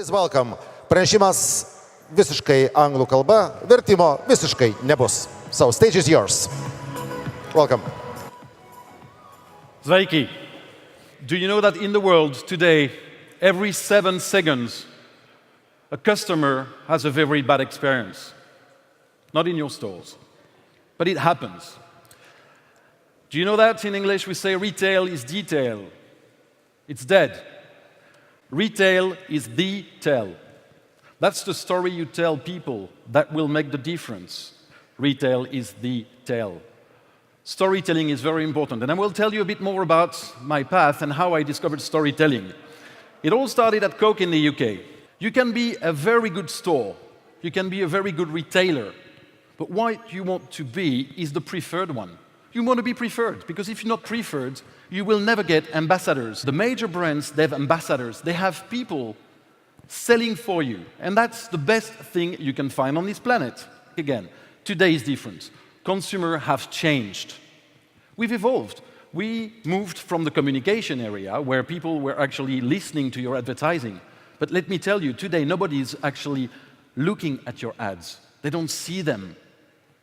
Please welcome. Pranešimas visiškai anglų kalba, vertimo visiškai nebus. So, stage is yours. Welcome. Sveiki. Do you know that in the world today, every 7 seconds, a customer has a very bad experience? Not in your stores, but it happens. Do you know that in English we say retail is detail? It's dead. Retail is the tell. That's the story you tell people that will make the difference. Retail is the tell. Storytelling is very important, and I will tell you a bit more about my path and how I discovered storytelling. It all started at Coke in the UK. You can be a very good store, you can be a very good retailer, but what you want to be is the preferred one. You want to be preferred, because if you're not preferred, you will never get ambassadors. The major brands, they have ambassadors. They have people selling for you, and that's the best thing you can find on this planet. Again, today is different. Consumers have changed. We've evolved. We moved from the communication area, where people were actually listening to your advertising. But let me tell you, today nobody is actually looking at your ads. They don't see them.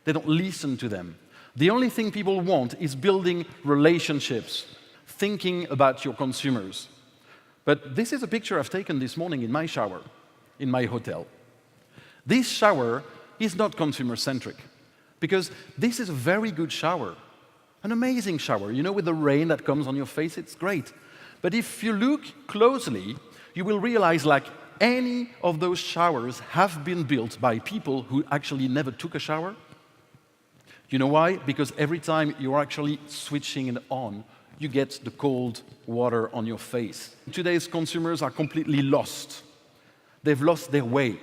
They don't listen to them. The only thing people want is building relationships, thinking about your consumers. But this is a picture I've taken this morning in my shower, in my hotel. This shower is not consumer-centric, because this is a very good shower, an amazing shower. You know, with the rain that comes on your face, it's great. But if you look closely, you will realize like any of those showers have been built by people who actually never took a shower. You know why? Because every time you're actually switching it on, you get the cold water on your face. Today's consumers are completely lost. They've lost their way.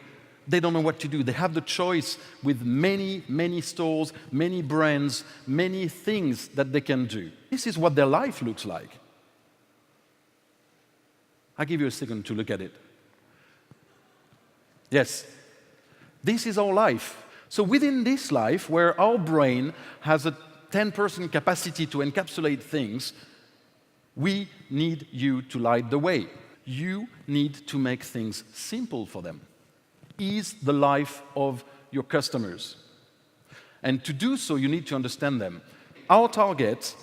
They don't know what to do. They have the choice with many, many stores, many brands, many things that they can do. This is what their life looks like. I'll give you a second to look at it. Yes, this is our life. So within this life, where our brain has a 10% capacity to encapsulate things, we need you to light the way. You need to make things simple for them. Ease the life of your customers. And to do so, you need to understand them. Our target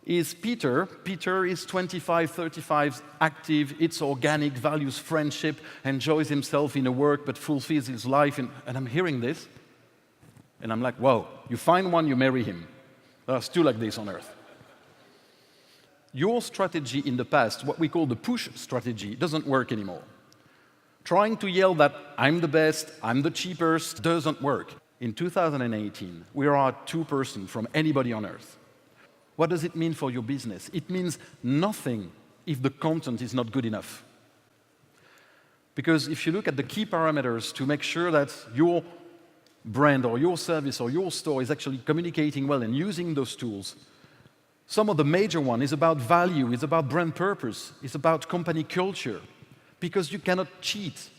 is Peter. Peter is 25, 35, active, it's organic, values friendship, enjoys himself in a work, but fulfills his life. And I'm hearing this, and I'm like, whoa, you find one, you marry him. There's two like this on earth. Your strategy in the past, what we call the push strategy, doesn't work anymore. Trying to yell that I'm the best, I'm the cheapest, doesn't work. In 2018, we are 2% from anybody on earth. What does it mean for your business? It means nothing if the content is not good enough. Because if you look at the key parameters to make sure that your brand or your service or your store is actually communicating well and using those tools, some of the major one is about value, it's about brand purpose, it's about company culture, because you cannot cheat.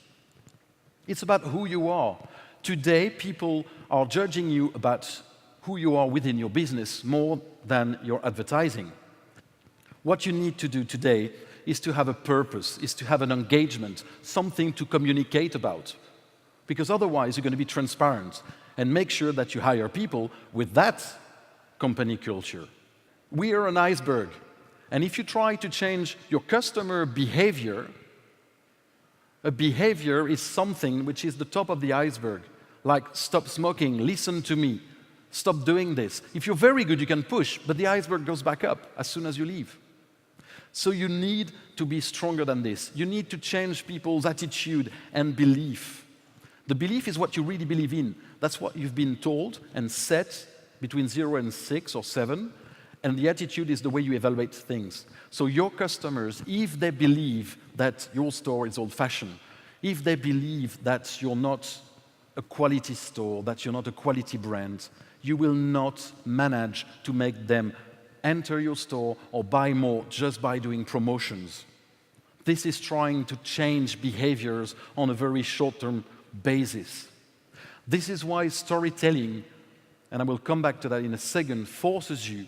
It's about who you are. Today, people are judging you about who you are within your business more than your advertising. What you need to do today is to have a purpose, is to have an engagement, something to communicate about. Because otherwise, you're going to be transparent and make sure that you hire people with that company culture. We are an iceberg, and if you try to change your customer behavior, a behavior is something which is the top of the iceberg, like stop smoking, listen to me, stop doing this. If you're very good, you can push, but the iceberg goes back up as soon as you leave. So you need to be stronger than this. You need to change people's attitude and belief. The belief is what you really believe in. That's what you've been told and set between 0 and 6 or 7. And the attitude is the way you evaluate things. So your customers, if they believe that your store is old-fashioned, if they believe that you're not a quality store, that you're not a quality brand, you will not manage to make them enter your store or buy more just by doing promotions. This is trying to change behaviors on a very short-term basis. This is why storytelling, and I will come back to that in a second, forces you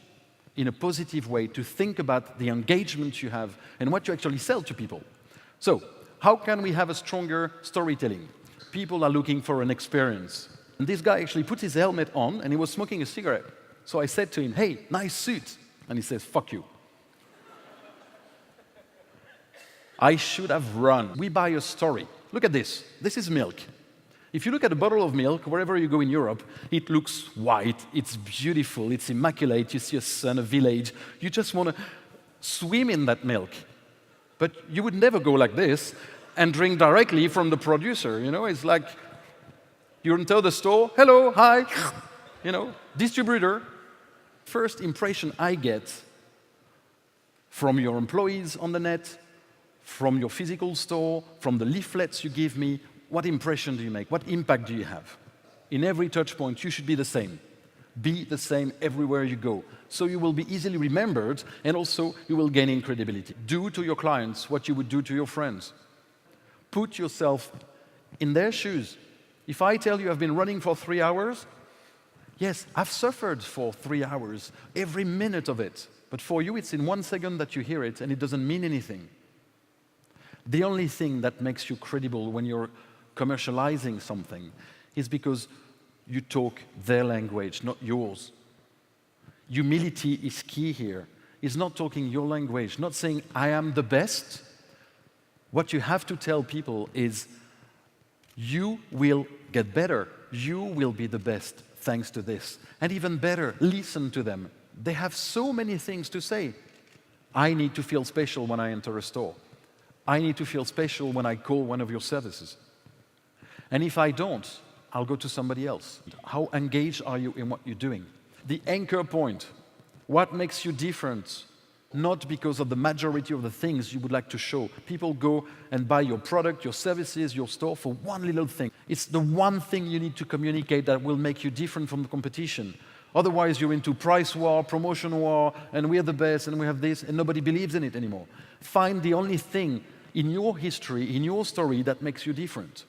in a positive way to think about the engagement you have and what you actually sell to people. So, How can we have a stronger storytelling? People are looking for an experience. And this guy actually put his helmet on and he was smoking a cigarette. So I said to him, hey, nice suit. And he says, fuck you. I should have run. We buy a story. Look at this. This is milk. If you look at a bottle of milk, wherever you go in Europe, it looks white, it's beautiful, it's immaculate, you see a sun, a village, you just want to swim in that milk. But you would never go like this and drink directly from the producer, you know? It's like you enter the store, hello, hi, you know, distributor. First impression I get from your employees on the net, from your physical store, from the leaflets you give me, what impression do you make? What impact do you have? In every touch point, you should be the same. Be the same everywhere you go. So you will be easily remembered, and also you will gain in credibility. Do to your clients what you would do to your friends. Put yourself in their shoes. If I tell you I've been running for 3 hours, yes, I've suffered for 3 hours, every minute of it. But for you, it's in 1 second that you hear it, and it doesn't mean anything. The only thing that makes you credible when you're commercializing something is because you talk their language, not yours. Humility is key here. It's not talking your language, not saying, I am the best. What you have to tell people is, you will get better. You will be the best thanks to this. And even better, listen to them. They have so many things to say. I need to feel special when I enter a store. I need to feel special when I call one of your services. And if I don't, I'll go to somebody else. How engaged are you in what you're doing? The anchor point, what makes you different? Not because of the majority of the things you would like to show. People go and buy your product, your services, your store for one little thing. It's the one thing you need to communicate that will make you different from the competition. Otherwise, you're into price war, promotion war, and we're the best, and we have this, and nobody believes in it anymore. Find the only thing in your history, in your story, that makes you different.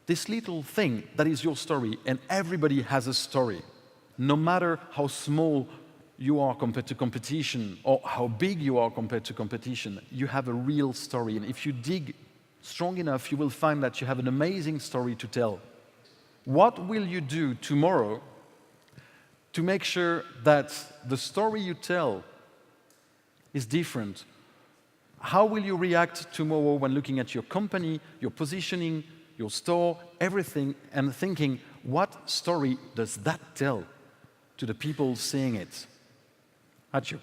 This little thing that is your story, and everybody has a story. No matter how small you are compared to competition, or how big you are compared to competition, you have a real story. And if you dig strong enough, you will find that you have an amazing story to tell. What will you do tomorrow to make sure that the story you tell is different? How will you react tomorrow when looking at your company, your positioning, your store, everything, and thinking, what story does that tell to the people seeing it? At you.